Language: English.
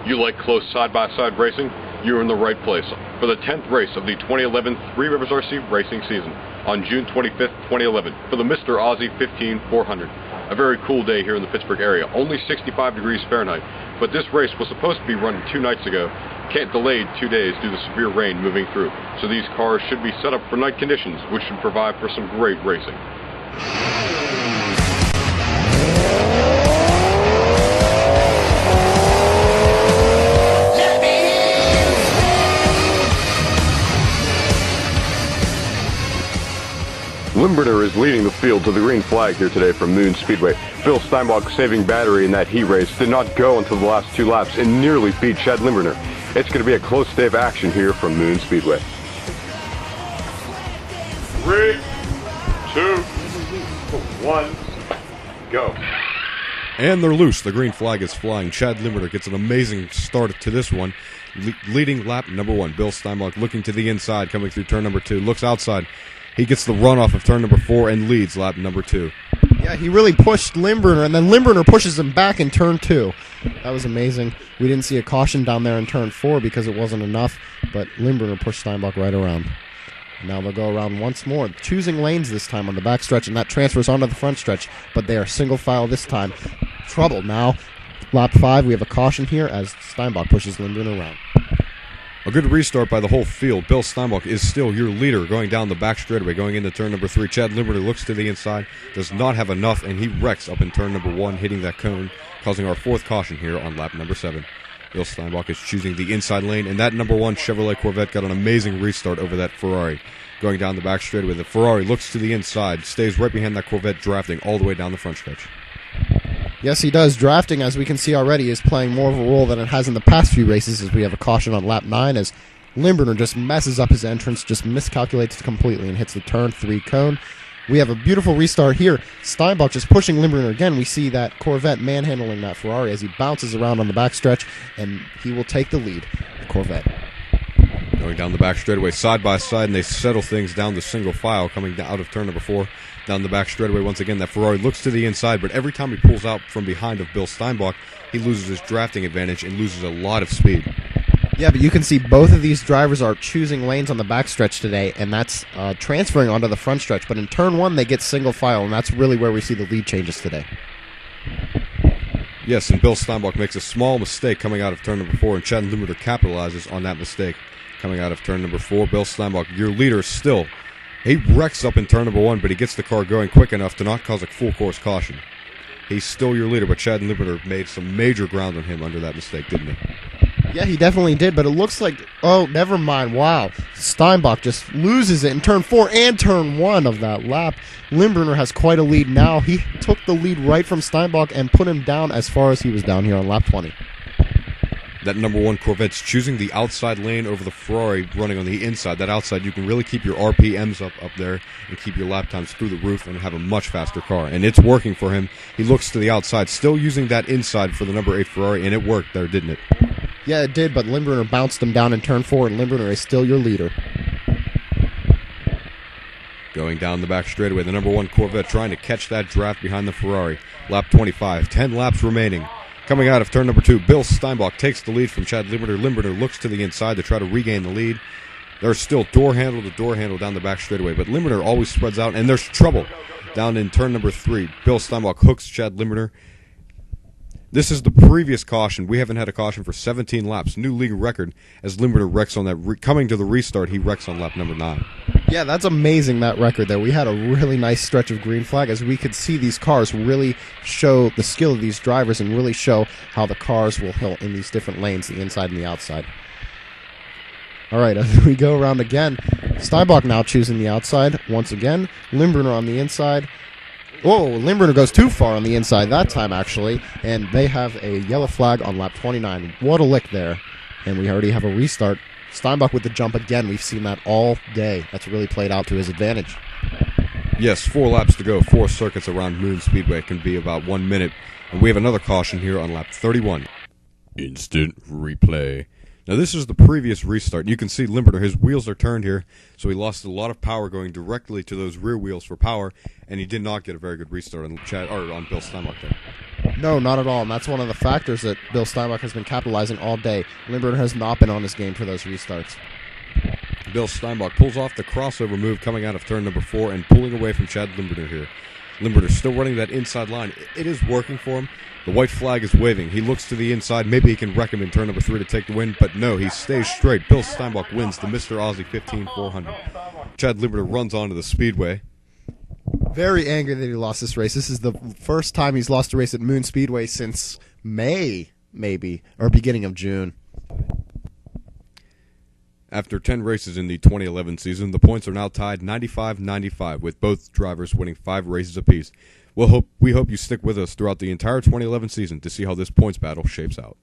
You like close side-by-side racing? You're in the right place for the 10th race of the 2011 Three Rivers RC racing season on June 25th, 2011 for the MrOzzy15 400. A very cool day here in the Pittsburgh area, only 65 degrees Fahrenheit, but this race was supposed to be running 2 nights ago, delayed 2 days due to severe rain moving through, so these cars should be set up for night conditions, which should provide for some great racing. Limburner is leading the field to the green flag here today from Moon Speedway. Bill Steinbach, saving battery in that heat race, did not go until the last 2 laps and nearly beat Chad Limburner. It's going to be a close day of action here from Moon Speedway. 3, 2, 1, go. And they're loose. The green flag is flying. Chad Limburner gets an amazing start to this one, leading lap number 1. Bill Steinbach looking to the inside, coming through turn number 2, looks outside. He gets the runoff of turn number 4 and leads lap number 2. Yeah, he really pushed Limburner, and then Limburner pushes him back in turn 2. That was amazing. We didn't see a caution down there in turn 4 because it wasn't enough, but Limburner pushed Steinbach right around. Now they'll go around once more, choosing lanes this time on the back stretch, and that transfers onto the front stretch, but they are single file this time. Trouble now. Lap 5, we have a caution here as Steinbach pushes Limburner around. A good restart by the whole field. Bill Steinbach is still your leader going down the back straightaway, going into turn number 3. Chad Limburner looks to the inside, does not have enough, and he wrecks up in turn number 1, hitting that cone, causing our 4th caution here on lap number 7. Bill Steinbach is choosing the inside lane, and that number 1 Chevrolet Corvette got an amazing restart over that Ferrari. Going down the back straightaway, the Ferrari looks to the inside, stays right behind that Corvette, drafting all the way down the front stretch. Yes, he does. Drafting, as we can see already, is playing more of a role than it has in the past few races, as we have a caution on lap 9, as Limburner just messes up his entrance, just miscalculates completely and hits the turn 3 cone. We have a beautiful restart here. Steinbach just pushing Limburner again. We see that Corvette manhandling that Ferrari as he bounces around on the backstretch, and he will take the lead, the Corvette. Going down the back straightaway side by side, and they settle things down the single file, coming out of turn number 4. Down the back straightaway once again, that Ferrari looks to the inside, but every time he pulls out from behind of Bill Steinbach, he loses his drafting advantage and loses a lot of speed. Yeah, but you can see both of these drivers are choosing lanes on the backstretch today, and that's transferring onto the front stretch. But in turn 1, they get single file, and that's really where we see the lead changes today. Yes, and Bill Steinbach makes a small mistake coming out of turn number 4, and Chad Limburner capitalizes on that mistake. Coming out of turn number 4, Bill Steinbach, your leader still. He wrecks up in turn number 1, but he gets the car going quick enough to not cause a full course caution. He's still your leader, but Chad Limburner made some major ground on him under that mistake, didn't he? Yeah, he definitely did, but it looks like, oh, never mind, wow. Steinbach just loses it in turn 4 and turn 1 of that lap. Limburner has quite a lead now. He took the lead right from Steinbach and put him down as far as he was down here on lap 20. That number 1 Corvette's choosing the outside lane over the Ferrari running on the inside. That outside, you can really keep your RPMs up there and keep your lap times through the roof and have a much faster car. And it's working for him. He looks to the outside, still using that inside for the number 8 Ferrari, and it worked there, didn't it? Yeah, it did, but Limburner bounced him down in turn 4, and Limburner is still your leader. Going down the back straightaway, the number 1 Corvette trying to catch that draft behind the Ferrari. Lap 25, 10 laps remaining. Coming out of turn number 2, Bill Steinbach takes the lead from Chad Limburner. Limburner looks to the inside to try to regain the lead. There's still door handle to door handle down the back straightaway, but Limburner always spreads out, and there's trouble down in turn number 3. Bill Steinbach hooks Chad Limburner. This is the previous caution. We haven't had a caution for 17 laps. New league record as Limburner wrecks on that. Coming to the restart, he wrecks on lap number 9. Yeah, that's amazing, that record there. We had a really nice stretch of green flag as we could see these cars really show the skill of these drivers and really show how the cars will hill in these different lanes, the inside and the outside. All right, as we go around again, Steinbach now choosing the outside once again. Limburner on the inside. Whoa, Limburner goes too far on the inside that time, actually, and they have a yellow flag on lap 29. What a lick there, and we already have a restart. Steinbach with the jump again. We've seen that all day. That's really played out to his advantage. Yes, 4 laps to go, 4 circuits around Moon Speedway. It can be about 1 minute, and we have another caution here on lap 31. Instant replay. Now this is the previous restart. You can see Limburner, his wheels are turned here, so he lost a lot of power going directly to those rear wheels for power, and he did not get a very good restart on Bill Steinbach there. No, not at all. And that's one of the factors that Bill Steinbach has been capitalizing all day. Limburger has not been on his game for those restarts. Bill Steinbach pulls off the crossover move coming out of turn number 4 and pulling away from Chad Limburger here. Limburger still running that inside line. It is working for him. The white flag is waving. He looks to the inside. Maybe he can wreck him in turn number 3 to take the win, but no, he stays straight. Bill Steinbach wins the MrOzzy15 400. Chad Limburger runs onto the speedway. Very angry that he lost this race. This is the first time he's lost a race at Moon Speedway since May, maybe, or beginning of June. After 10 races in the 2011 season, the points are now tied 95-95, with both drivers winning 5 races apiece. We hope you stick with us throughout the entire 2011 season to see how this points battle shapes out.